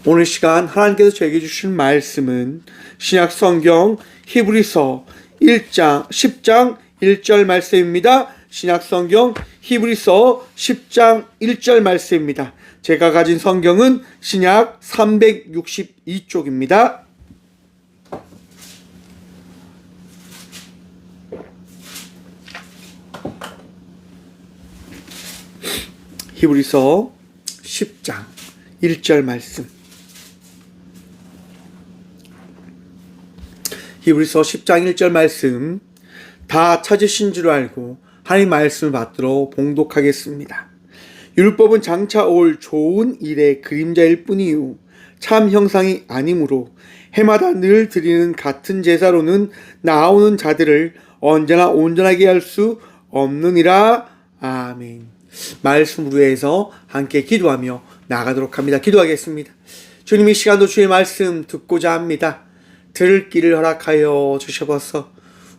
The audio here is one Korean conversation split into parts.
오늘 시간 하나님께서 저에게 주신 말씀은 신약 성경 히브리서 10장 1절 말씀입니다. 신약 성경 히브리서 10장 1절 말씀입니다. 제가 가진 성경은 신약 362쪽입니다. 히브리서 10장 1절 말씀. 히브리서 10장 1절 말씀. 다 찾으신 줄 알고 하나님 말씀을 받들어 봉독하겠습니다. 율법은 장차 올 좋은 일의 그림자일 뿐이요 참 형상이 아니므로 해마다 늘 드리는 같은 제사로는 나오는 자들을 언제나 온전하게 할 수 없느니라. 아멘. 말씀으로 해서 함께 기도하며 나가도록 합니다. 기도하겠습니다. 주님, 이 시간도 주의 말씀 듣고자 합니다. 들을 길을 허락하여 주셔서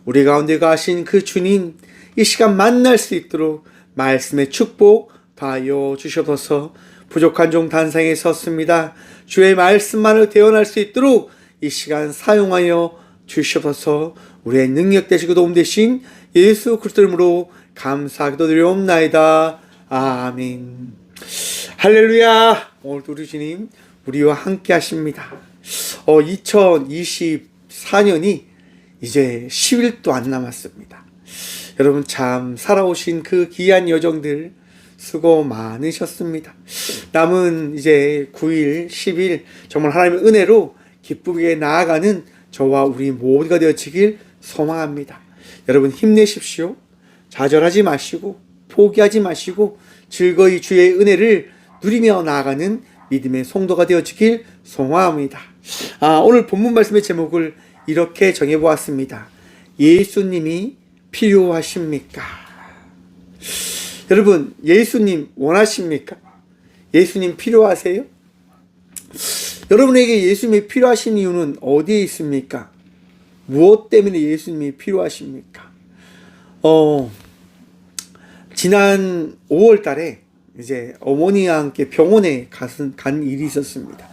우리 가운데 가신 그 주님, 이 시간 만날 수 있도록 말씀의 축복 더하여 주셔서 부족한 종 단상에 섰습니다. 주의 말씀만을 대언할 수 있도록 이 시간 사용하여 주셔서 우리의 능력 되시고 도움 되신 예수 그리스도 이름으로 감사하기도 드리옵나이다. 아멘. 할렐루야. 오늘도 우리 주님 우리와 함께 하십니다. 2024년이 이제 10일도 안 남았습니다. 여러분, 참 살아오신 그 귀한 여정들 수고 많으셨습니다. 남은 이제 9일, 10일 정말 하나님의 은혜로 기쁘게 나아가는 저와 우리 모두가 되어지길 소망합니다. 여러분, 힘내십시오. 좌절하지 마시고 포기하지 마시고 즐거이 주의 은혜를 누리며 나아가는 믿음의 성도가 되어지길 소망합니다. 오늘 본문 말씀의 제목을 이렇게 정해보았습니다. 예수님이 필요하십니까? 여러분, 예수님 원하십니까? 예수님 필요하세요? 여러분에게 예수님이 필요하신 이유는 어디에 있습니까? 무엇 때문에 예수님이 필요하십니까? 지난 5월 달에 이제 어머니와 함께 병원에 간 일이 있었습니다.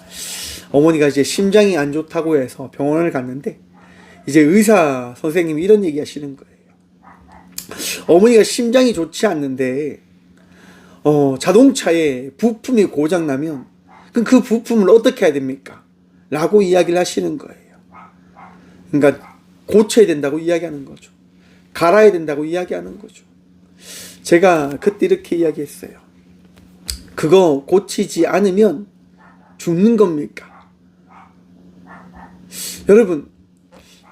어머니가 이제 심장이 안 좋다고 해서 병원을 갔는데 이제 의사 선생님이 이런 얘기 하시는 거예요. 어머니가 심장이 좋지 않는데 자동차에 부품이 고장 나면 그럼 그 부품을 어떻게 해야 됩니까? 라고 이야기를 하시는 거예요. 그러니까 고쳐야 된다고 이야기하는 거죠. 갈아야 된다고 이야기하는 거죠. 제가 그때 이렇게 이야기했어요. 그거 고치지 않으면 죽는 겁니까? 여러분,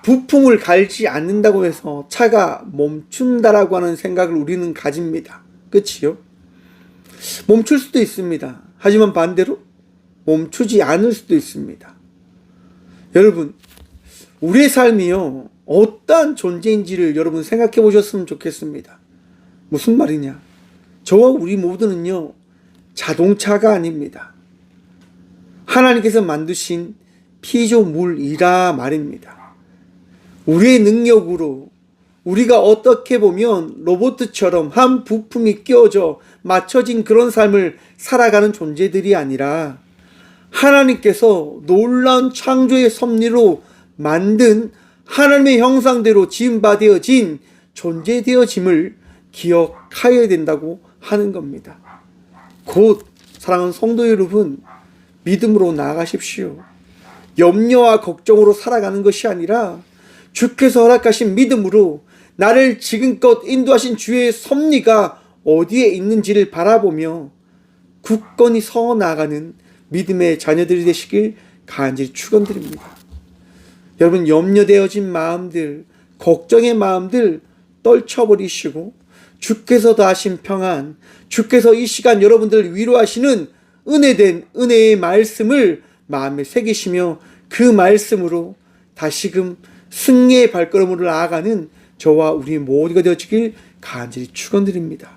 부품을 갈지 않는다고 해서 차가 멈춘다라고 하는 생각을 우리는 가집니다. 그치요? 멈출 수도 있습니다. 하지만 반대로 멈추지 않을 수도 있습니다. 여러분, 우리의 삶이요, 어떠한 존재인지를 여러분 생각해 보셨으면 좋겠습니다. 무슨 말이냐? 저와 우리 모두는요, 자동차가 아닙니다. 하나님께서 만드신 피조물이라 말입니다. 우리의 능력으로 우리가 어떻게 보면 로봇처럼 한 부품이 끼워져 맞춰진 그런 삶을 살아가는 존재들이 아니라 하나님께서 놀라운 창조의 섭리로 만든 하나님의 형상대로 지음받아진 존재되어짐을 기억하여야 된다고 하는 겁니다. 곧 사랑하는 성도 여러분, 믿음으로 나아가십시오. 염려와 걱정으로 살아가는 것이 아니라 주께서 허락하신 믿음으로 나를 지금껏 인도하신 주의 섭리가 어디에 있는지를 바라보며 굳건히 서 나아가는 믿음의 자녀들이 되시길 간절히 축원드립니다. 여러분, 염려되어진 마음들, 걱정의 마음들 떨쳐버리시고 주께서 더하신 평안, 주께서 이 시간 여러분들을 위로하시는 은혜의 말씀을 마음에 새기시며 그 말씀으로 다시금 승리의 발걸음으로 나아가는 저와 우리 모두가 되어지길 간절히 축원드립니다.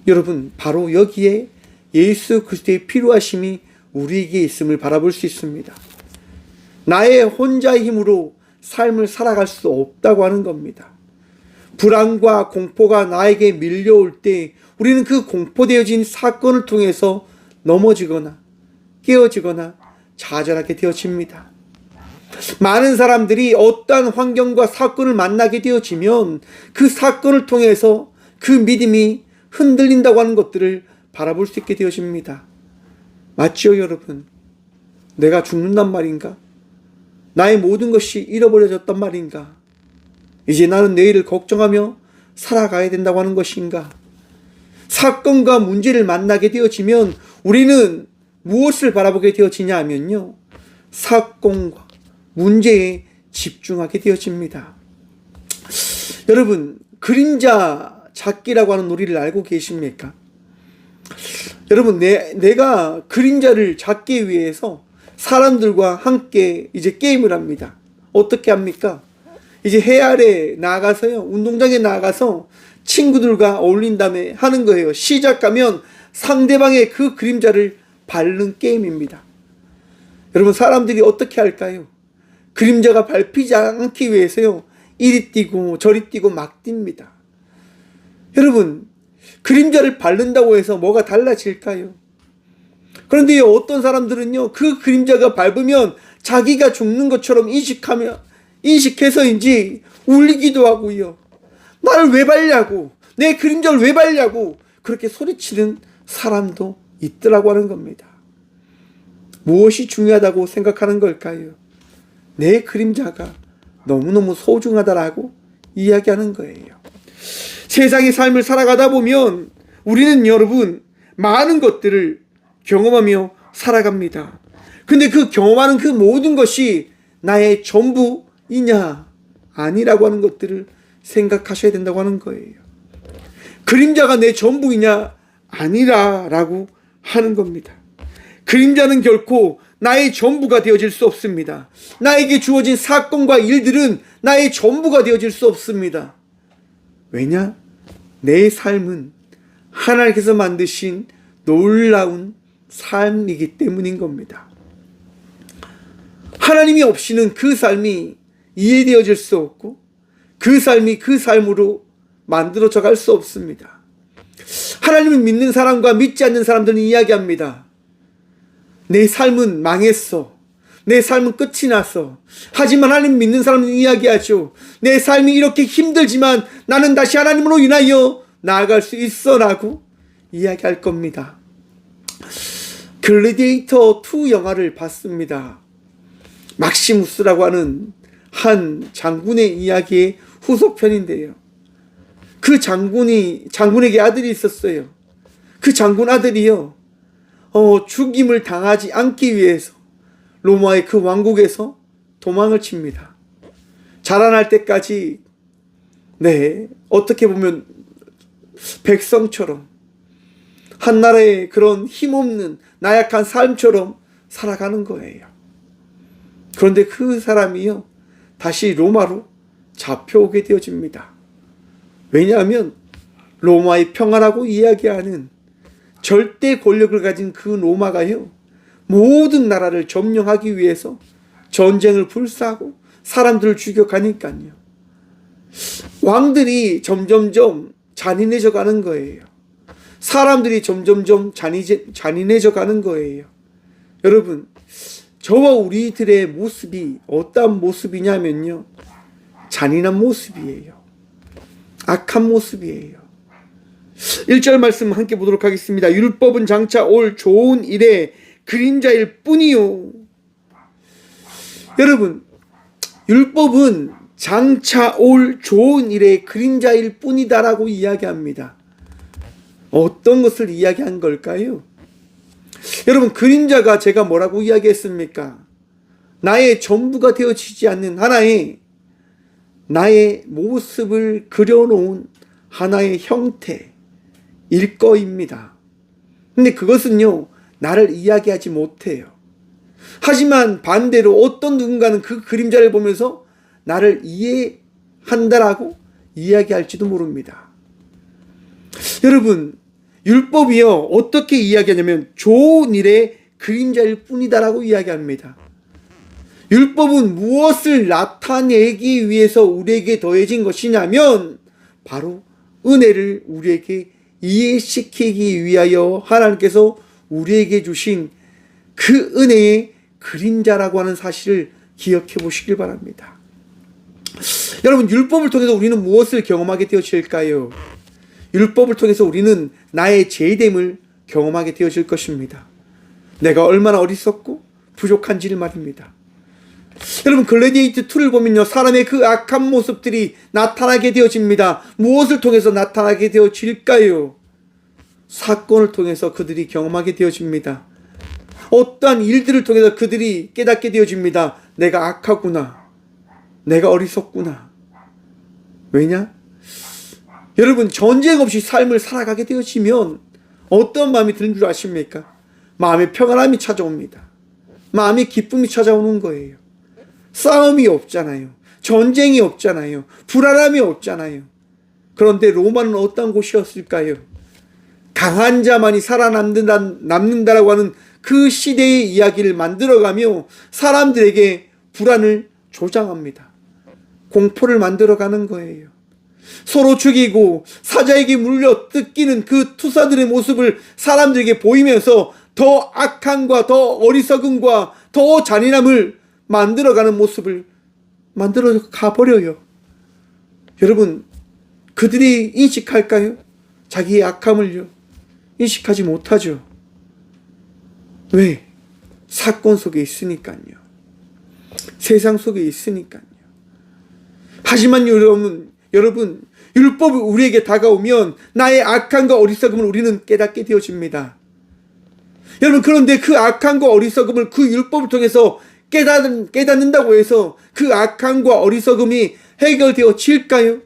여러분, 바로 여기에 예수 그리스도의 필요하심이 우리에게 있음을 바라볼 수 있습니다. 나의 혼자의 힘으로 삶을 살아갈 수 없다고 하는 겁니다. 불안과 공포가 나에게 밀려올 때 우리는 그 공포되어진 사건을 통해서 넘어지거나 깨어지거나 좌절하게 되어집니다. 많은 사람들이 어떠한 환경과 사건을 만나게 되어지면 그 사건을 통해서 그 믿음이 흔들린다고 하는 것들을 바라볼 수 있게 되어집니다. 맞지요, 여러분? 내가 죽는단 말인가? 나의 모든 것이 잃어버려졌단 말인가? 이제 나는 내일을 걱정하며 살아가야 된다고 하는 것인가? 사건과 문제를 만나게 되어지면 우리는 무엇을 바라보게 되어지냐 하면요, 사건과 문제에 집중하게 되어집니다. 여러분, 그림자 찾기라고 하는 놀이를 알고 계십니까? 여러분, 내가 그림자를 찾기 위해서 사람들과 함께 이제 게임을 합니다. 어떻게 합니까? 이제 해 아래 나가서요, 운동장에 나가서 친구들과 어울린 다음에 하는 거예요. 시작하면 상대방의 그 그림자를 밟는 게임입니다. 여러분, 사람들이 어떻게 할까요? 그림자가 밟히지 않기 위해서요, 이리 뛰고 저리 뛰고 막 뜁니다. 여러분, 그림자를 밟는다고 해서 뭐가 달라질까요? 그런데 어떤 사람들은요, 그 그림자가 밟으면 자기가 죽는 것처럼 인식해서인지 울리기도 하고요, 나를 왜 밟냐고, 내 그림자를 왜 밟냐고 그렇게 소리치는 사람도 있더라고 하는 겁니다. 무엇이 중요하다고 생각하는 걸까요? 내 그림자가 너무너무 소중하다라고 이야기하는 거예요. 세상의 삶을 살아가다 보면 우리는 여러분 많은 것들을 경험하며 살아갑니다. 근데 그 경험하는 그 모든 것이 나의 전부이냐? 아니라고 하는 것들을 생각하셔야 된다고 하는 거예요. 그림자가 내 전부이냐? 아니라라고 하는 겁니다. 그림자는 결코 나의 전부가 되어질 수 없습니다. 나에게 주어진 사건과 일들은 나의 전부가 되어질 수 없습니다. 왜냐? 내 삶은 하나님께서 만드신 놀라운 삶이기 때문인 겁니다. 하나님이 없이는 그 삶이 이해되어질 수 없고 그 삶이 그 삶으로 만들어져 갈 수 없습니다. 하나님을 믿는 사람과 믿지 않는 사람들은 이야기합니다. 내 삶은 망했어. 내 삶은 끝이 났어. 하지만 하나님 믿는 사람은 이야기하죠. 내 삶이 이렇게 힘들지만 나는 다시 하나님으로 인하여 나아갈 수 있어 라고 이야기할 겁니다. 글래디에이터 2 영화를 봤습니다. 막시무스라고 하는 한 장군의 이야기의 후속편인데요. 그 장군에게 아들이 있었어요. 그 장군 아들이요, 죽임을 당하지 않기 위해서 로마의 그 왕국에서 도망을 칩니다. 자라날 때까지, 어떻게 보면 백성처럼 한 나라의 그런 힘없는 나약한 삶처럼 살아가는 거예요. 그런데 그 사람이요, 다시 로마로 잡혀오게 되어집니다. 왜냐하면 로마의 평화라고 이야기하는 절대 권력을 가진 그 로마가요, 모든 나라를 점령하기 위해서 전쟁을 불사하고 사람들을 죽여가니까요, 왕들이 점점점 잔인해져 가는 거예요. 사람들이 점점점 잔인해져 가는 거예요. 여러분, 저와 우리들의 모습이 어떤 모습이냐면요, 잔인한 모습이에요. 악한 모습이에요. 1절 말씀 함께 보도록 하겠습니다. 율법은 장차 올 좋은 일의 그림자일 뿐이요. 여러분, 율법은 장차 올 좋은 일의 그림자일 뿐이다라고 이야기합니다. 어떤 것을 이야기한 걸까요? 여러분, 그림자가 제가 뭐라고 이야기했습니까? 나의 전부가 되어지지 않는 하나의 나의 모습을 그려놓은 하나의 형태일 거입니다. 근데 그것은요, 나를 이야기하지 못해요. 하지만 반대로 어떤 누군가는 그 그림자를 보면서 나를 이해한다라고 이야기할지도 모릅니다. 여러분, 율법이요, 어떻게 이야기하냐면 좋은 일의 그림자일 뿐이다라고 이야기합니다. 율법은 무엇을 나타내기 위해서 우리에게 더해진 것이냐면 바로 은혜를 우리에게 이해시키기 위하여 하나님께서 우리에게 주신 그 은혜의 그림자라고 하는 사실을 기억해 보시길 바랍니다. 여러분, 율법을 통해서 우리는 무엇을 경험하게 되어질까요? 율법을 통해서 우리는 나의 죄됨을 경험하게 되어질 것입니다. 내가 얼마나 어리석고 부족한지를 말입니다. 여러분, 글래디에이터 2를 보면요, 사람의 그 악한 모습들이 나타나게 되어집니다. 무엇을 통해서 나타나게 되어질까요? 사건을 통해서 그들이 경험하게 되어집니다. 어떠한 일들을 통해서 그들이 깨닫게 되어집니다. 내가 악하구나. 내가 어리석구나. 왜냐? 여러분, 전쟁 없이 삶을 살아가게 되어지면 어떤 마음이 드는 줄 아십니까? 마음의 평안함이 찾아옵니다. 마음의 기쁨이 찾아오는 거예요. 싸움이 없잖아요. 전쟁이 없잖아요. 불안함이 없잖아요. 그런데 로마는 어떤 곳이었을까요? 강한 자만이 남는다라고 하는 그 시대의 이야기를 만들어가며 사람들에게 불안을 조장합니다. 공포를 만들어가는 거예요. 서로 죽이고 사자에게 물려 뜯기는 그 투사들의 모습을 사람들에게 보이면서 더 악함과 더 어리석음과 더 잔인함을 만들어가는 모습을 만들어 가버려요. 여러분, 그들이 인식할까요? 자기의 악함을요? 인식하지 못하죠. 왜? 사건 속에 있으니까요. 세상 속에 있으니까요. 하지만 여러분, 율법이 우리에게 다가오면 나의 악함과 어리석음을 우리는 깨닫게 되어집니다. 여러분, 그런데 그 악함과 어리석음을 그 율법을 통해서 깨닫는다고 해서 그 악함과 어리석음이 해결되어질까요?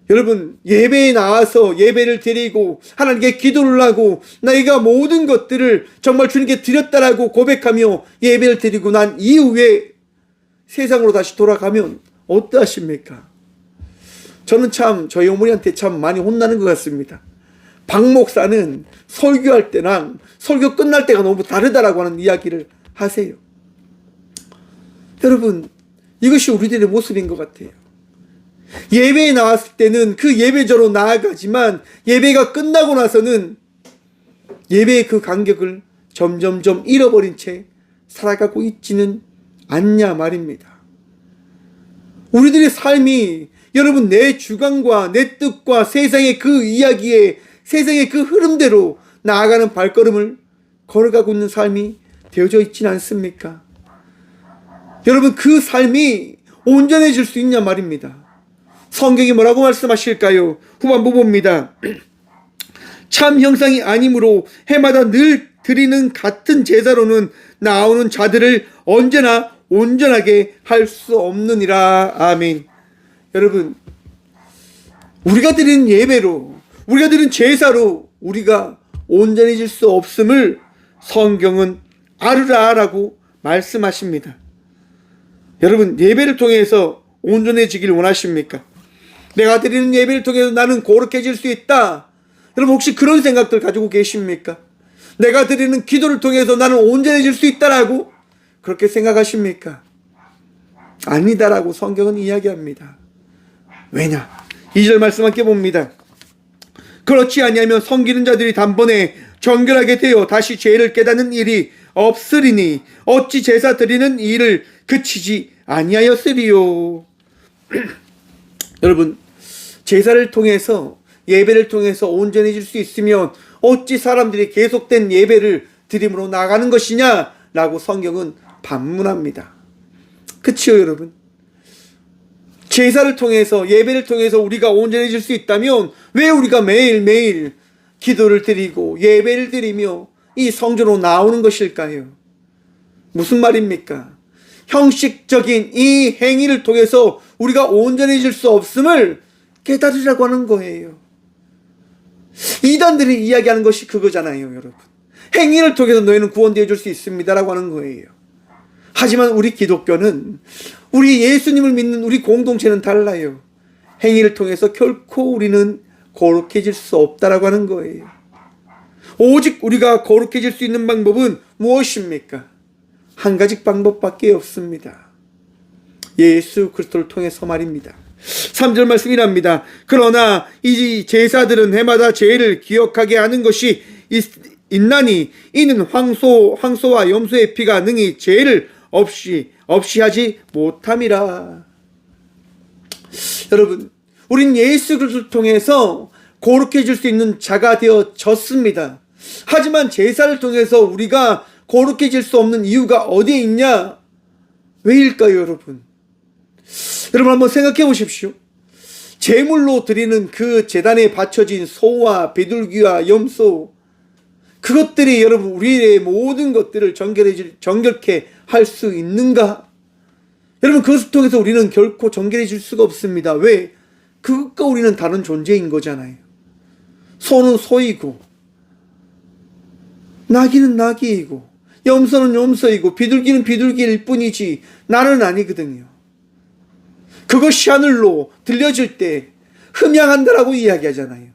여러분, 예배에 나와서 예배를 드리고 하나님께 기도를 하고 내가 모든 것들을 정말 주님께 드렸다라고 고백하며 예배를 드리고 난 이후에 세상으로 다시 돌아가면 어떠하십니까? 저는 참 저희 어머니한테 참 많이 혼나는 것 같습니다. 박 목사는 설교할 때랑 설교 끝날 때가 너무 다르다라고 하는 이야기를 하세요. 여러분, 이것이 우리들의 모습인 것 같아요. 예배에 나왔을 때는 그 예배저로 나아가지만 예배가 끝나고 나서는 예배의 그 간격을 점점점 잃어버린 채 살아가고 있지는 않냐 말입니다. 우리들의 삶이 여러분, 내 주관과 내 뜻과 세상의 그 이야기에 세상의 그 흐름대로 나아가는 발걸음을 걸어가고 있는 삶이 되어져 있지는 않습니까? 여러분, 그 삶이 온전해질 수 있냐 말입니다. 성경이 뭐라고 말씀하실까요? 후반부 봅니다. 참 형상이 아니므로 해마다 늘 드리는 같은 제사로는 나오는 자들을 언제나 온전하게 할 수 없느니라. 아멘. 여러분, 우리가 드리는 예배로, 우리가 드리는 제사로 우리가 온전해질 수 없음을 성경은 알으라라고 말씀하십니다. 여러분, 예배를 통해서 온전해지길 원하십니까? 내가 드리는 예배를 통해서 나는 거룩해질 수 있다. 여러분, 혹시 그런 생각들 가지고 계십니까? 내가 드리는 기도를 통해서 나는 온전해질 수 있다라고 그렇게 생각하십니까? 아니다라고 성경은 이야기합니다. 왜냐? 2절 말씀 함께 봅니다. 그렇지 아니하면 섬기는 자들이 단번에 정결하게 되어 다시 죄를 깨닫는 일이 없으리니 어찌 제사 드리는 일을 그치지 아니하였으리요. 여러분, 제사를 통해서 예배를 통해서 온전해질 수 있으면 어찌 사람들이 계속된 예배를 드림으로 나가는 것이냐 라고 성경은 반문합니다. 그치요 여러분? 제사를 통해서 예배를 통해서 우리가 온전해질 수 있다면 왜 우리가 매일매일 기도를 드리고 예배를 드리며 이 성전으로 나오는 것일까요? 무슨 말입니까? 형식적인 이 행위를 통해서 우리가 온전해질 수 없음을 깨달으라고 하는 거예요. 이단들이 이야기하는 것이 그거잖아요, 여러분. 행위를 통해서 너희는 구원되어 줄 수 있습니다라고 하는 거예요. 하지만 우리 기독교는, 우리 예수님을 믿는 우리 공동체는 달라요. 행위를 통해서 결코 우리는 거룩해질 수 없다라고 하는 거예요. 오직 우리가 거룩해질 수 있는 방법은 무엇입니까? 한 가지 방법밖에 없습니다. 예수 그리스도를 통해서 말입니다. 3절 말씀이랍니다. 그러나 이 제사들은 해마다 죄를 기억하게 하는 것이 있나니 이는 황소와 염소의 피가 능히 죄를 없이 하지 못함이라. 여러분, 우린 예수 그리스도를 통해서 거룩해질 수 있는 자가 되어졌습니다. 하지만 제사를 통해서 우리가 거룩해질 수 없는 이유가 어디에 있냐? 왜일까요, 여러분? 여러분 한번 생각해 보십시오. 제물로 드리는 그 제단에 바쳐진 소와 비둘기와 염소, 그것들이 여러분 우리의 모든 것들을 정결케 할 수 있는가? 여러분, 그것을 통해서 우리는 결코 정결해질 수가 없습니다. 왜? 그것과 우리는 다른 존재인 거잖아요. 소는 소이고 나귀는 나귀이고 염소는 염소이고 비둘기는 비둘기일 뿐이지 나는 아니거든요. 그것이 하늘로 들려질 때 흠양한다라고 이야기하잖아요.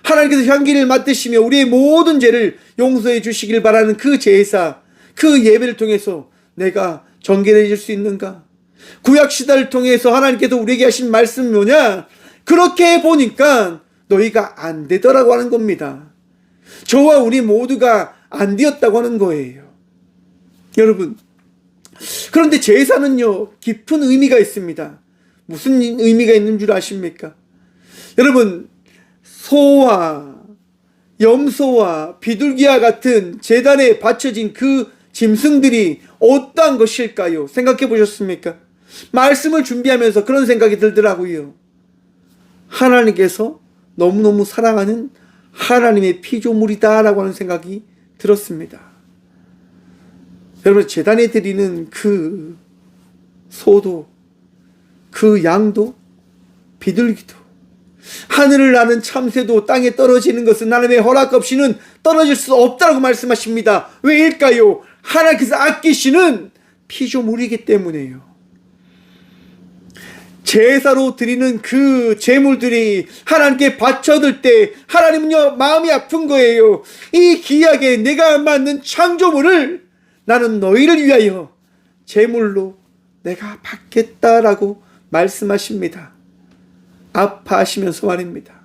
하나님께서 향기를 맡으시며 우리의 모든 죄를 용서해 주시길 바라는 그 제사, 그 예배를 통해서 내가 정결해질 수 있는가? 구약시대를 통해서 하나님께서 우리에게 하신 말씀이 뭐냐? 그렇게 보니까 너희가 안 되더라고 하는 겁니다. 저와 우리 모두가 안 되었다고 하는 거예요. 여러분, 그런데 제사는요, 깊은 의미가 있습니다. 무슨 의미가 있는 줄 아십니까? 여러분, 소와 염소와 비둘기와 같은 제단에 바쳐진 그 짐승들이 어떠한 것일까요? 생각해 보셨습니까? 말씀을 준비하면서 그런 생각이 들더라고요. 하나님께서 너무너무 사랑하는 하나님의 피조물이다라고 하는 생각이 들었습니다. 여러분, 제단에 드리는 그 소도, 그 양도, 비둘기도, 하늘을 나는 참새도 땅에 떨어지는 것은 하나님의 허락 없이는 떨어질 수 없다고 말씀하십니다. 왜일까요? 하나님께서 아끼시는 피조물이기 때문에요. 제사로 드리는 그 제물들이 하나님께 바쳐들 때 하나님은요, 마음이 아픈 거예요. 이 귀하게 내가 만든 창조물을 나는 너희를 위하여 제물로 내가 받겠다라고 말씀하십니다. 아파하시면서 말입니다.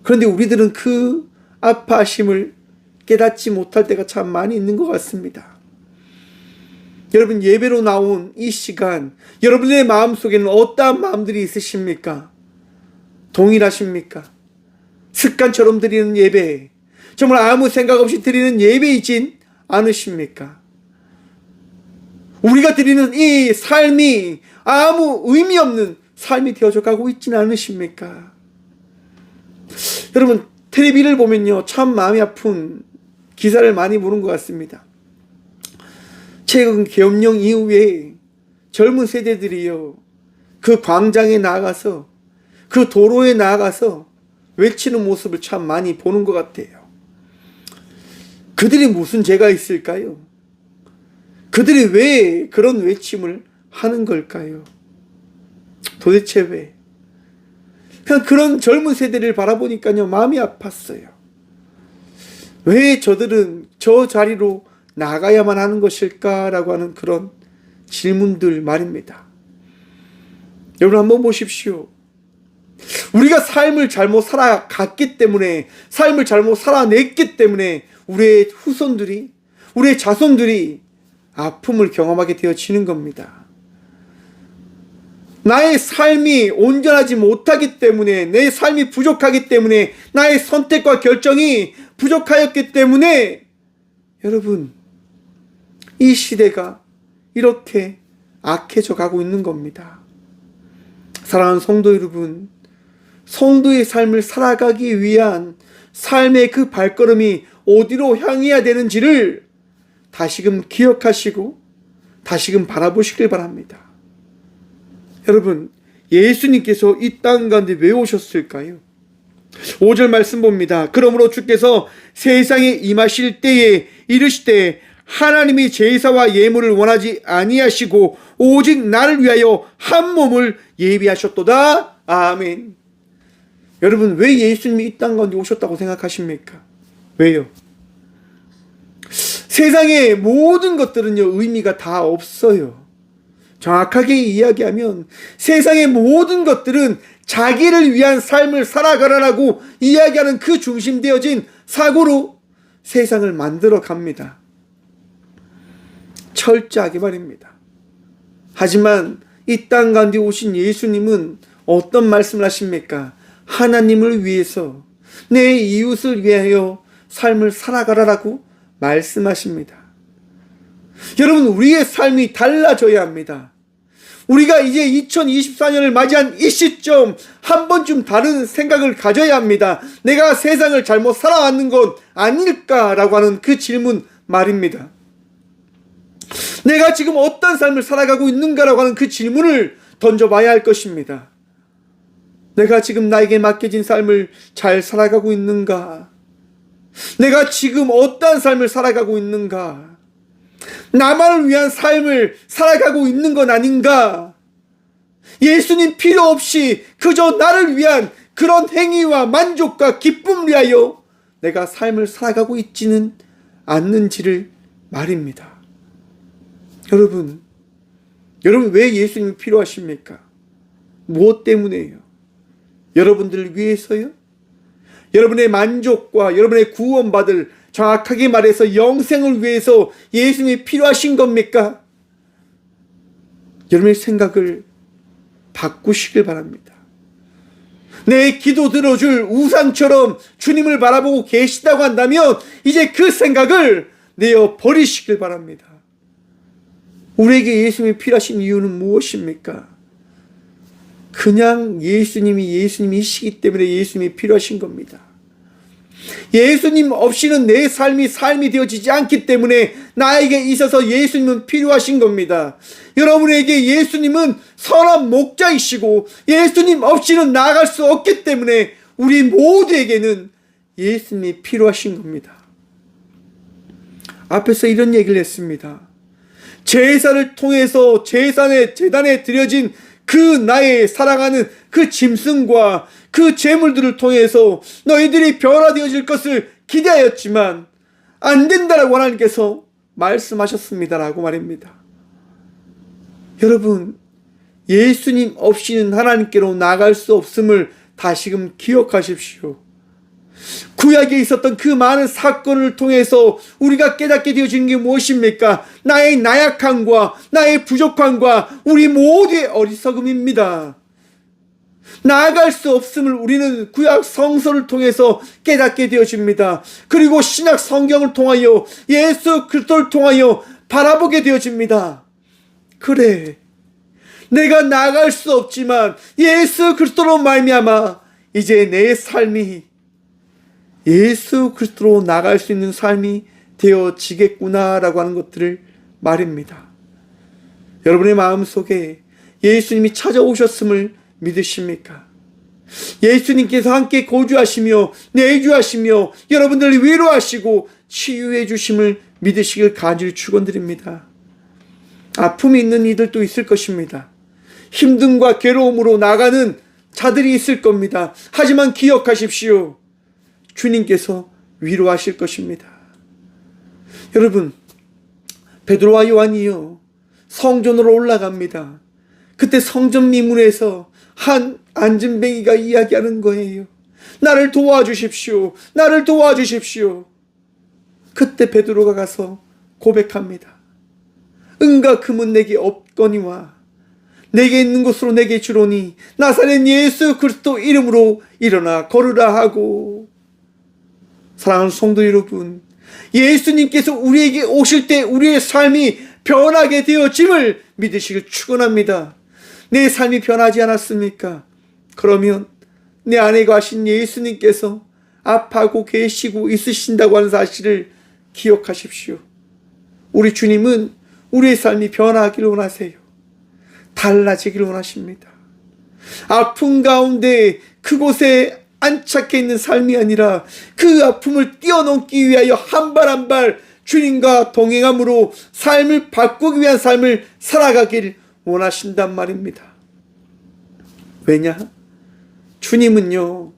그런데 우리들은 그 아파하심을 깨닫지 못할 때가 참 많이 있는 것 같습니다. 여러분, 예배로 나온 이 시간, 여러분의 마음속에는 어떠한 마음들이 있으십니까? 동일하십니까? 습관처럼 드리는 예배, 정말 아무 생각 없이 드리는 예배이진 않으십니까? 우리가 드리는 이 삶이 아무 의미 없는 삶이 되어져 가고 있지는 않으십니까? 여러분, 텔레비를 보면요, 참 마음이 아픈 기사를 많이 보는 것 같습니다. 최근 계엄령 이후에 젊은 세대들이요, 그 광장에 나가서, 그 도로에 나가서 외치는 모습을 참 많이 보는 것 같아요. 그들이 무슨 죄가 있을까요? 그들이 왜 그런 외침을 하는 걸까요? 도대체 왜? 그냥 그런 젊은 세대를 바라보니까요, 마음이 아팠어요. 왜 저들은 저 자리로 나가야만 하는 것일까라고 하는 그런 질문들 말입니다. 여러분 한번 보십시오. 우리가 삶을 잘못 살아갔기 때문에, 삶을 잘못 살아냈기 때문에 우리의 후손들이, 우리의 자손들이 아픔을 경험하게 되어지는 겁니다. 나의 삶이 온전하지 못하기 때문에, 내 삶이 부족하기 때문에, 나의 선택과 결정이 부족하였기 때문에 여러분, 이 시대가 이렇게 악해져 가고 있는 겁니다. 사랑하는 성도 여러분, 성도의 삶을 살아가기 위한 삶의 그 발걸음이 어디로 향해야 되는지를 다시금 기억하시고 다시금 바라보시길 바랍니다. 여러분, 예수님께서 이 땅 가운데 왜 오셨을까요? 5절 말씀 봅니다. 그러므로 주께서 세상에 임하실 때에 이르시되 하나님이 제사와 예물을 원하지 아니하시고 오직 나를 위하여 한 몸을 예비하셨도다. 아멘. 여러분, 왜 예수님이 이 땅 가운데 오셨다고 생각하십니까? 왜요? 세상의 모든 것들은요, 의미가 다 없어요. 정확하게 이야기하면 세상의 모든 것들은 자기를 위한 삶을 살아가라라고 이야기하는 그 중심되어진 사고로 세상을 만들어 갑니다. 철저하게 말입니다. 하지만 이 땅 가운데 오신 예수님은 어떤 말씀을 하십니까? 하나님을 위해서, 내 이웃을 위하여 삶을 살아가라라고 말씀하십니다. 여러분, 우리의 삶이 달라져야 합니다. 우리가 이제 2024년을 맞이한 이 시점 한 번쯤 다른 생각을 가져야 합니다. 내가 세상을 잘못 살아왔는 건 아닐까라고 하는 그 질문 말입니다. 내가 지금 어떤 삶을 살아가고 있는가라고 하는 그 질문을 던져봐야 할 것입니다. 내가 지금 나에게 맡겨진 삶을 잘 살아가고 있는가? 내가 지금 어떤 삶을 살아가고 있는가? 나만을 위한 삶을 살아가고 있는 건 아닌가? 예수님 필요 없이 그저 나를 위한 그런 행위와 만족과 기쁨을 위하여 내가 삶을 살아가고 있지는 않는지를 말입니다. 여러분 왜 예수님이 필요하십니까? 무엇 때문에요? 여러분들을 위해서요? 여러분의 만족과 여러분의 구원받을, 정확하게 말해서 영생을 위해서 예수님이 필요하신 겁니까? 여러분의 생각을 바꾸시길 바랍니다. 내 기도 들어줄 우상처럼 주님을 바라보고 계시다고 한다면 이제 그 생각을 내어 버리시길 바랍니다. 우리에게 예수님이 필요하신 이유는 무엇입니까? 그냥 예수님이시기 때문에 예수님이 필요하신 겁니다. 예수님 없이는 내 삶이 되어지지 않기 때문에 나에게 있어서 예수님은 필요하신 겁니다. 여러분에게 예수님은 선한 목자이시고 예수님 없이는 나아갈 수 없기 때문에 우리 모두에게는 예수님이 필요하신 겁니다. 앞에서 이런 얘기를 했습니다. 제사를 통해서 제단에 드려진 그 나의 사랑하는 그 짐승과 그 제물들을 통해서 너희들이 변화되어질 것을 기대하였지만 안 된다라고 하나님께서 말씀하셨습니다라고 말입니다. 여러분, 예수님 없이는 하나님께로 나아갈 수 없음을 다시금 기억하십시오. 구약에 있었던 그 많은 사건을 통해서 우리가 깨닫게 되어지는 게 무엇입니까? 나의 나약함과 나의 부족함과 우리 모두의 어리석음입니다. 나아갈 수 없음을 우리는 구약 성서를 통해서 깨닫게 되어집니다. 그리고 신약 성경을 통하여 예수 그리스도를 통하여 바라보게 되어집니다. 그래, 내가 나아갈 수 없지만 예수 그리스도로 말미암아 이제 내 삶이 예수 그리스도로 나갈 수 있는 삶이 되어지겠구나라고 하는 것들을 말입니다. 여러분의 마음속에 예수님이 찾아오셨음을 믿으십니까? 예수님께서 함께 거주하시며 내주하시며 여러분들을 위로하시고 치유해 주심을 믿으시길 간절히 축원드립니다. 아픔이 있는 이들도 있을 것입니다. 힘듦과 괴로움으로 나가는 자들이 있을 겁니다. 하지만 기억하십시오. 주님께서 위로하실 것입니다. 여러분, 베드로와 요한이요 성전으로 올라갑니다. 그때 성전 미문에서 한 안진뱅이가 이야기하는 거예요. 나를 도와주십시오. 나를 도와주십시오. 그때 베드로가 가서 고백합니다. 은과 금은 내게 없거니와 내게 있는 것으로 내게 주로니 나사렛 예수 그리스도 이름으로 일어나 걸으라 하고. 사랑하는 성도 여러분, 예수님께서 우리에게 오실 때 우리의 삶이 변하게 되어짐을 믿으시길 축원합니다. 내 삶이 변하지 않았습니까? 그러면 내 안에 가신 예수님께서 아파하고 계시고 있으신다고 하는 사실을 기억하십시오. 우리 주님은 우리의 삶이 변하기를 원하세요. 달라지기를 원하십니다. 아픔 가운데 그곳에 안착해 있는 삶이 아니라 그 아픔을 뛰어넘기 위하여 한 발 한 발 주님과 동행함으로 삶을 바꾸기 위한 삶을 살아가길 원하신단 말입니다. 왜냐? 주님은요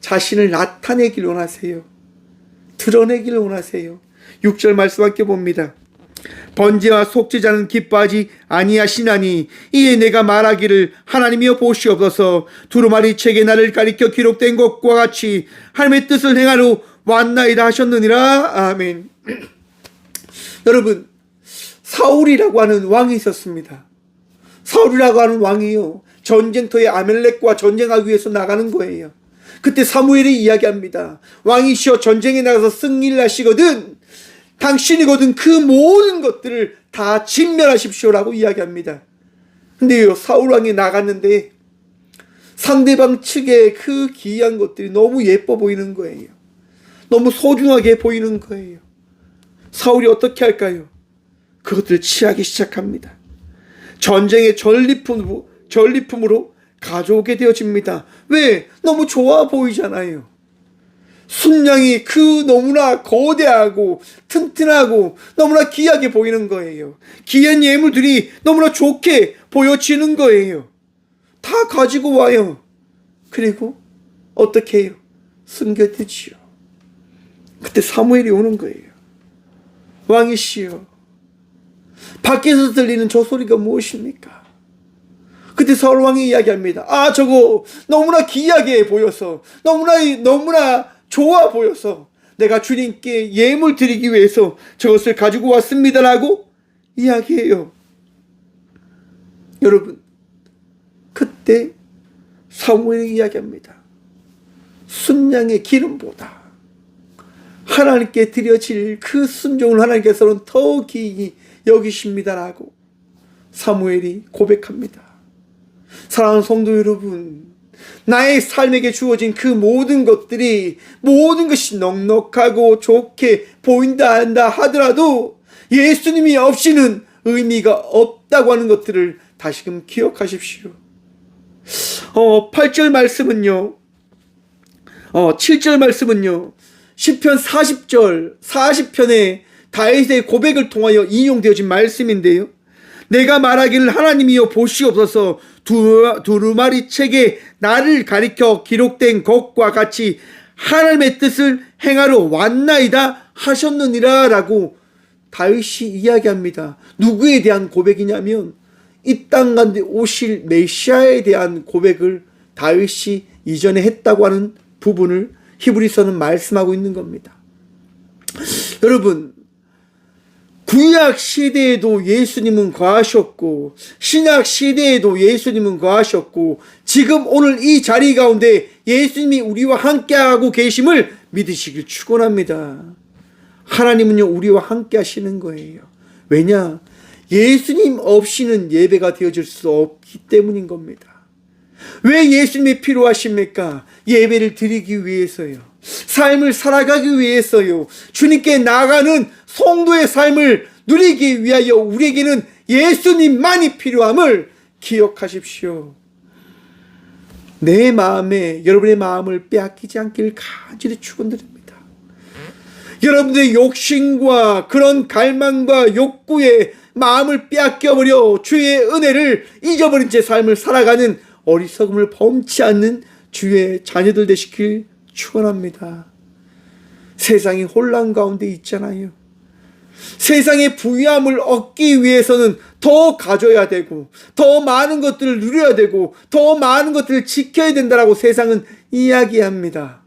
자신을 나타내길 원하세요. 드러내길 원하세요. 6절 말씀 함께 봅니다. 번제와 속죄자는 기뻐하지 아니하시나니 이에 내가 말하기를 하나님이여 보시옵소서. 두루마리 책에 나를 가리켜 기록된 것과 같이 하나님의 뜻을 행하러 왔나이다 하셨느니라. 아멘. 여러분, 사울이라고 하는 왕이 있었습니다. 사울이라고 하는 왕이요, 전쟁터에 아멜렉과 전쟁하기 위해서 나가는 거예요. 그때 사무엘이 이야기합니다. 왕이시여, 전쟁에 나가서 승리를 하시거든 당신이거든 그 모든 것들을 다 진멸하십시오라고 이야기합니다. 근데요, 사울왕이 나갔는데 상대방 측의 그 기이한 것들이 너무 예뻐 보이는 거예요. 너무 소중하게 보이는 거예요. 사울이 어떻게 할까요? 그것들을 취하기 시작합니다. 전쟁의 전리품으로 가져오게 되어집니다. 왜? 너무 좋아 보이잖아요. 순양이 그 너무나 거대하고 튼튼하고 너무나 귀하게 보이는 거예요. 귀한 예물들이 너무나 좋게 보여지는 거예요. 다 가지고 와요. 그리고 어떻게 해요? 숨겨두지요. 그때 사무엘이 오는 거예요. 왕이시여, 밖에서 들리는 저 소리가 무엇입니까? 그때 사울 왕이 이야기합니다. 아, 저거 너무나 귀하게 보여서, 너무나 좋아 보여서 내가 주님께 예물 드리기 위해서 저것을 가지고 왔습니다라고 이야기해요. 여러분, 그때 사무엘이 이야기합니다. 순양의 기름보다 하나님께 드려질 그 순종을 하나님께서는 더 귀히 여기십니다라고 사무엘이 고백합니다. 사랑하는 성도 여러분, 나의 삶에게 주어진 그 모든 것이 넉넉하고 좋게 보인다 한다 하더라도 예수님이 없이는 의미가 없다고 하는 것들을 다시금 기억하십시오. 8절 말씀은요, 7절 말씀은요, 시편 40편의 다윗의 고백을 통하여 인용되어진 말씀인데요. 내가 말하기를 하나님이여 보시옵소서, 두루마리 책에 나를 가리켜 기록된 것과 같이 하나님의 뜻을 행하러 왔나이다 하셨느니라 라고 다윗이 이야기합니다. 누구에 대한 고백이냐면 이 땅 가운데 오실 메시아에 대한 고백을 다윗이 이전에 했다고 하는 부분을 히브리서는 말씀하고 있는 겁니다. 여러분, 구약 시대에도 예수님은 거하셨고 신약 시대에도 예수님은 거하셨고 지금 오늘 이 자리 가운데 예수님이 우리와 함께하고 계심을 믿으시길 축원합니다. 하나님은요, 우리와 함께 하시는 거예요. 왜냐? 예수님 없이는 예배가 되어질 수 없기 때문인 겁니다. 왜 예수님이 필요하십니까? 예배를 드리기 위해서요. 삶을 살아가기 위해서요. 주님께 나아가는 성도의 삶을 누리기 위하여 우리에게는 예수님만이 필요함을 기억하십시오. 내 마음에 여러분의 마음을 빼앗기지 않기를 간절히 축원드립니다. 여러분들의 욕심과 그런 갈망과 욕구에 마음을 빼앗겨버려 주의 은혜를 잊어버린 채 삶을 살아가는 어리석음을 범치 않는 주의 자녀들 되시길 축원합니다. 세상이 혼란 가운데 있잖아요. 세상의 부유함을 얻기 위해서는 더 가져야 되고 더 많은 것들을 누려야 되고 더 많은 것들을 지켜야 된다라고 세상은 이야기합니다.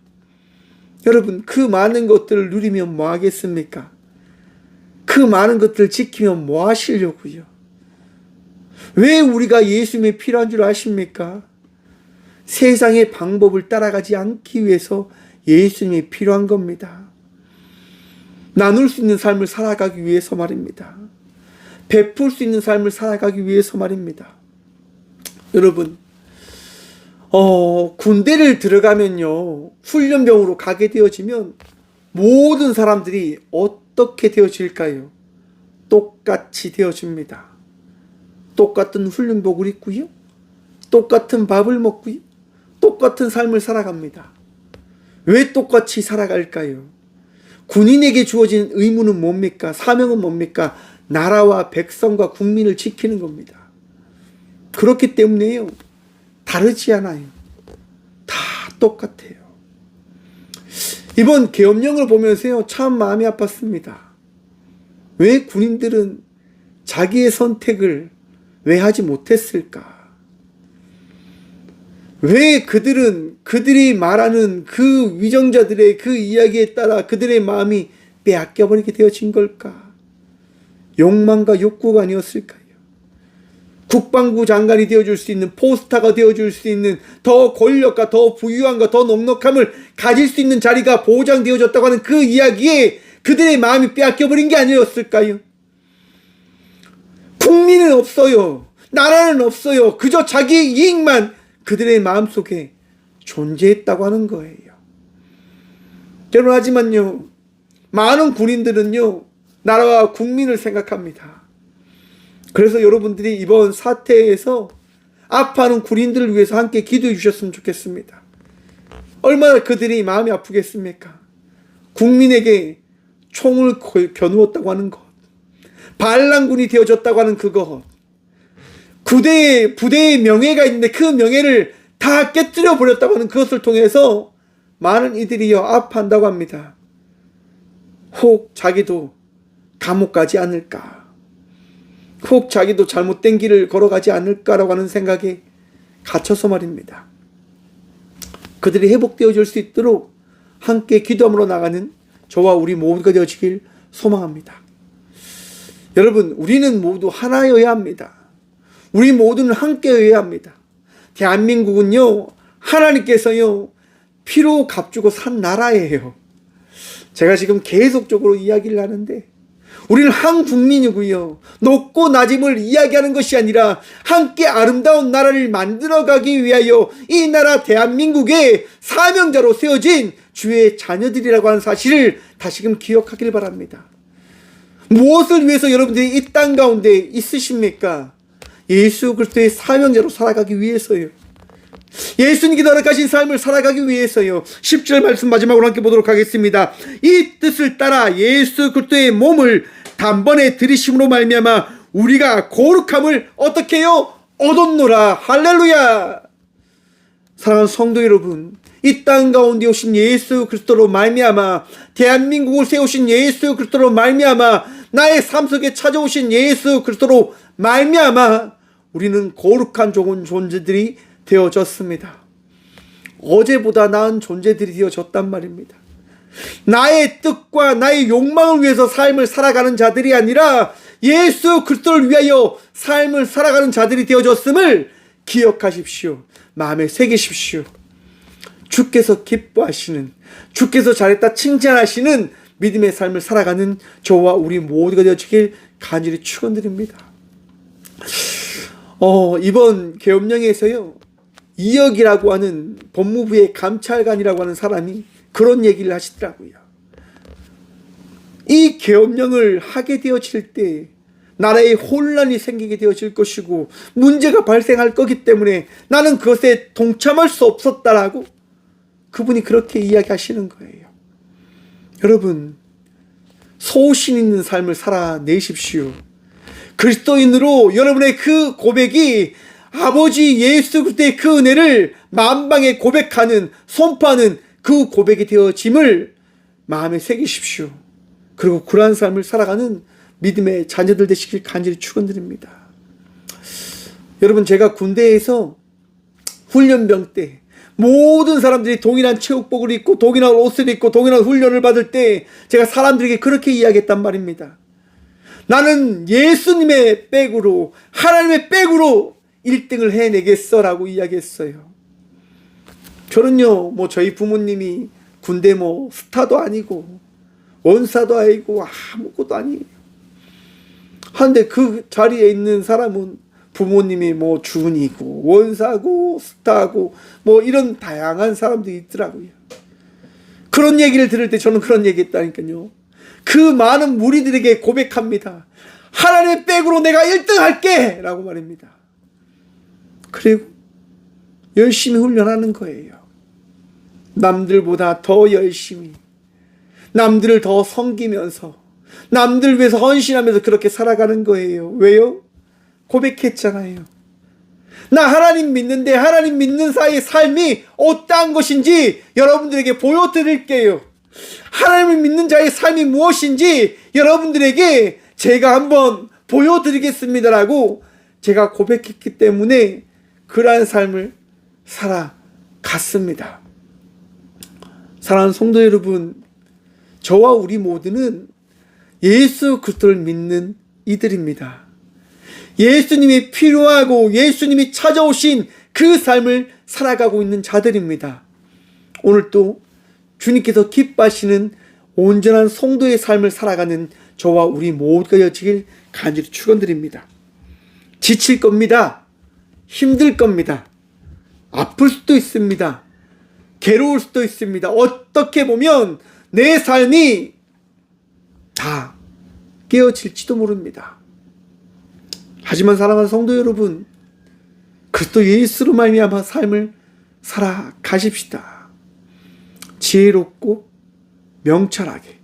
여러분, 그 많은 것들을 누리면 뭐 하겠습니까? 그 많은 것들을 지키면 뭐 하시려고요? 왜 우리가 예수님이 필요한 줄 아십니까? 세상의 방법을 따라가지 않기 위해서 예수님이 필요한 겁니다. 나눌 수 있는 삶을 살아가기 위해서 말입니다. 베풀 수 있는 삶을 살아가기 위해서 말입니다. 여러분, 군대를 들어가면요, 훈련병으로 가게 되어지면 모든 사람들이 어떻게 되어질까요? 똑같이 되어집니다. 똑같은 훈련복을 입고요, 똑같은 밥을 먹고요, 똑같은 삶을 살아갑니다. 왜 똑같이 살아갈까요? 군인에게 주어진 의무는 뭡니까? 사명은 뭡니까? 나라와 백성과 국민을 지키는 겁니다. 그렇기 때문에요, 다르지 않아요. 다 똑같아요. 이번 계엄령을 보면서요, 참 마음이 아팠습니다. 왜 군인들은 자기의 선택을 왜 하지 못했을까? 왜 그들이 말하는 그 위정자들의 그 이야기에 따라 그들의 마음이 빼앗겨버리게 되어진 걸까? 욕망과 욕구가 아니었을까요? 국방부 장관이 되어줄 수 있는, 포스타가 되어줄 수 있는, 더 권력과 더 부유함과 더 넉넉함을 가질 수 있는 자리가 보장되어졌다고 하는 그 이야기에 그들의 마음이 빼앗겨버린 게 아니었을까요? 국민은 없어요. 나라는 없어요. 그저 자기 이익만 그들의 마음속에 존재했다고 하는 거예요. 여러분, 하지만요, 많은 군인들은요, 나라와 국민을 생각합니다. 그래서 여러분들이 이번 사태에서 아파하는 군인들을 위해서 함께 기도해 주셨으면 좋겠습니다. 얼마나 그들이 마음이 아프겠습니까? 국민에게 총을 겨누었다고 하는 것, 반란군이 되어졌다고 하는 그것, 부대의 명예가 있는데 그 명예를 다 깨뜨려 버렸다고 하는 그것을 통해서 많은 이들이요 아파한다고 합니다. 혹 자기도 감옥 가지 않을까, 혹 자기도 잘못된 길을 걸어가지 않을까라고 하는 생각에 갇혀서 말입니다. 그들이 회복되어질 수 있도록 함께 기도함으로 나가는 저와 우리 모두가 되어지길 소망합니다. 여러분, 우리는 모두 하나여야 합니다. 우리 모두는 함께여야 합니다. 대한민국은요, 하나님께서요 피로 값주고 산 나라예요. 제가 지금 계속적으로 이야기를 하는데, 우리는 한 국민이고요, 높고 낮음을 이야기하는 것이 아니라 함께 아름다운 나라를 만들어가기 위하여 이 나라 대한민국의 사명자로 세워진 주의 자녀들이라고 하는 사실을 다시금 기억하길 바랍니다. 무엇을 위해서 여러분들이 이 땅 가운데 있으십니까? 예수 그리스도의 사명자로 살아가기 위해서요. 예수님께 허락하신 삶을 살아가기 위해서요. 10절 말씀 마지막으로 함께 보도록 하겠습니다. 이 뜻을 따라 예수 그리스도의 몸을 단번에 들이심으로 말미암아 우리가 거룩함을 어떻게 해요? 얻었노라. 할렐루야. 사랑하는 성도 여러분, 이 땅 가운데 오신 예수 그리스도로 말미암아, 대한민국을 세우신 예수 그리스도로 말미암아, 나의 삶 속에 찾아오신 예수 그리스도로 말미암아 우리는 거룩한 좋은 존재들이 되어졌습니다. 어제보다 나은 존재들이 되어졌단 말입니다. 나의 뜻과 나의 욕망을 위해서 삶을 살아가는 자들이 아니라 예수 그리스도를 위하여 삶을 살아가는 자들이 되어졌음을 기억하십시오. 마음에 새기십시오. 주께서 기뻐하시는, 주께서 잘했다 칭찬하시는 믿음의 삶을 살아가는 저와 우리 모두가 되어지길 간절히 축원드립니다. 이번 계엄령에서요, 이혁이라고 하는 법무부의 감찰관이라고 하는 사람이 그런 얘기를 하시더라고요. 이 계엄령을 하게 되어질 때 나라에 혼란이 생기게 되어질 것이고 문제가 발생할 거기 때문에 나는 그것에 동참할 수 없었다라고 그분이 그렇게 이야기하시는 거예요. 여러분, 소신 있는 삶을 살아내십시오. 그리스도인으로 여러분의 그 고백이 아버지 예수 그리스도의 그 은혜를 만방에 고백하는, 선포하는 그 고백이 되어짐을 마음에 새기십시오. 그리고 그러한 삶을 살아가는 믿음의 자녀들 되시길 간절히 축원드립니다. 여러분, 제가 군대에서 훈련병 때 모든 사람들이 동일한 체육복을 입고 동일한 옷을 입고 동일한 훈련을 받을 때 제가 사람들에게 그렇게 이야기했단 말입니다. 나는 예수님의 백으로, 하나님의 백으로 1등을 해내겠어라고 이야기했어요. 저는요, 저희 부모님이 군대 스타도 아니고 원사도 아니고 아무것도 아니에요. 한데 그 자리에 있는 사람은 부모님이 준이고 원사고 스타고 이런 다양한 사람들이 있더라고요. 그런 얘기를 들을 때 저는 그런 얘기 했다니까요. 그 많은 무리들에게 고백합니다. 하나님의 백으로 내가 1등 할게! 라고 말입니다. 그리고 열심히 훈련하는 거예요. 남들보다 더 열심히, 남들을 더 섬기면서, 남들 위해서 헌신하면서 그렇게 살아가는 거예요. 왜요? 고백했잖아요. 나 하나님 믿는데 하나님 믿는 사이의 삶이 어떠한 것인지 여러분들에게 보여드릴게요. 하나님을 믿는 자의 삶이 무엇인지 여러분들에게 제가 한번 보여드리겠습니다라고 제가 고백했기 때문에 그러한 삶을 살아갔습니다. 사랑하는 성도 여러분, 저와 우리 모두는 예수 그리스도를 믿는 이들입니다. 예수님이 필요하고 예수님이 찾아오신 그 삶을 살아가고 있는 자들입니다. 오늘 또 주님께서 기뻐하시는 온전한 성도의 삶을 살아가는 저와 우리 모두가 되어지길 간절히 축원드립니다. 지칠 겁니다. 힘들 겁니다. 아플 수도 있습니다. 괴로울 수도 있습니다. 어떻게 보면 내 삶이 다 깨어질지도 모릅니다. 하지만 사랑하는 성도 여러분, 그리스도 예수로 말미암아 삶을 살아가십시다. 지혜롭고 명철하게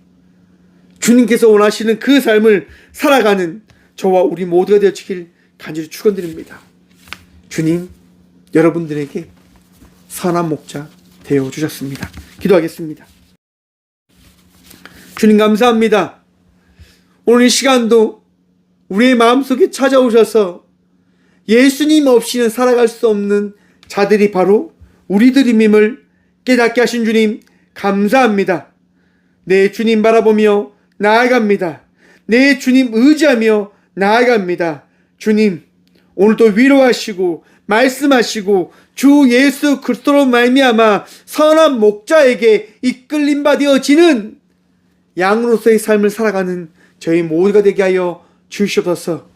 주님께서 원하시는 그 삶을 살아가는 저와 우리 모두가 되어지길 간절히 축원드립니다. 주님, 여러분들에게 선한 목자 되어주셨습니다. 기도하겠습니다. 주님 감사합니다. 오늘 이 시간도 우리의 마음속에 찾아오셔서 예수님 없이는 살아갈 수 없는 자들이 바로 우리들임을 깨닫게 하신 주님 감사합니다. 내 주님 바라보며 나아갑니다. 내 주님 의지하며 나아갑니다. 주님, 오늘도 위로하시고 말씀하시고 주 예수 그리스도로 말미암아 선한 목자에게 이끌림 받아지는 양으로서의 삶을 살아가는 저희 모두가 되게 하여 주시옵소서.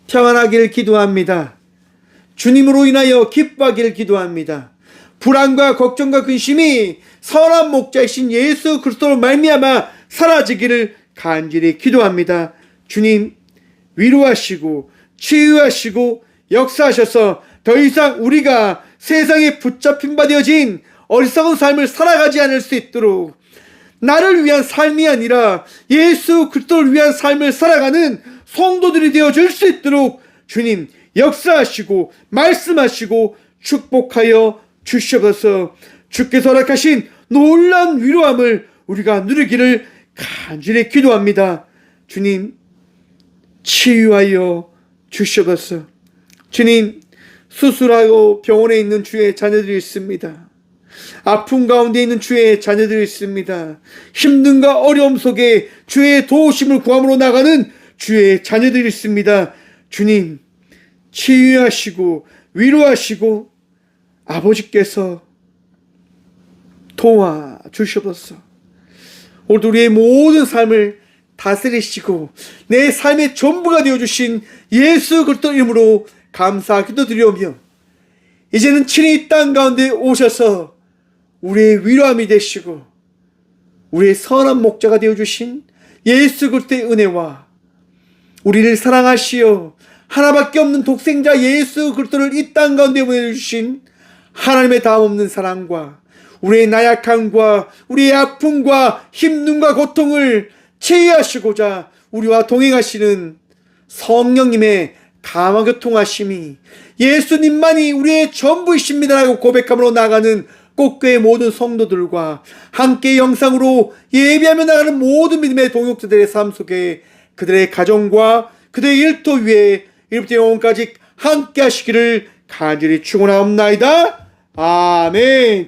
평안하기를 기도합니다. 주님으로 인하여 기뻐하기를 기도합니다. 불안과 걱정과 근심이 선한 목자이신 예수 그리스도로 말미암아 사라지기를 간절히 기도합니다. 주님, 위로하시고 치유하시고 역사하셔서 더 이상 우리가 세상에 붙잡힌 바 되어진 어리석은 삶을 살아가지 않을 수 있도록 나를 위한 삶이 아니라 예수 그리스도를 위한 삶을 살아가는 성도들이 되어줄 수 있도록 주님 역사하시고 말씀하시고 축복하여 주시옵소서. 주께서 허락하신 놀라운 위로함을 우리가 누리기를 간절히 기도합니다. 주님, 치유하여 주시옵소서. 주님, 수술하고 병원에 있는 주의 자녀들이 있습니다. 아픔 가운데 있는 주의 자녀들이 있습니다. 힘듦과 어려움 속에 주의 도우심을 구함으로 나가는 주의 자녀들이 있습니다. 주님, 치유하시고 위로하시고 아버지께서 도와주시옵소서. 오늘도 우리의 모든 삶을 다스리시고 내 삶의 전부가 되어주신 예수 그리스도 이름으로 감사 기도드리오며 이제는 친히 이 땅 가운데 오셔서 우리의 위로함이 되시고 우리의 선한 목자가 되어주신 예수 그리스도의 은혜와 우리를 사랑하시어 하나밖에 없는 독생자 예수 그리스도를 이 땅 가운데 보내주신 하나님의 다함없는 사랑과 우리의 나약함과 우리의 아픔과 힘듦과 고통을 치유하시고자 우리와 동행하시는 성령님의 감화교통하심이 예수님만이 우리의 전부이십니다라고 고백함으로 나가는 꽃교회 모든 성도들과 함께 영상으로 예배하며 나가는 모든 믿음의 동역자들의 삶 속에 그들의 가정과 그들의 일터 위에 이름부터 영원까지 함께 하시기를 간절히 축원하옵나이다. 아멘.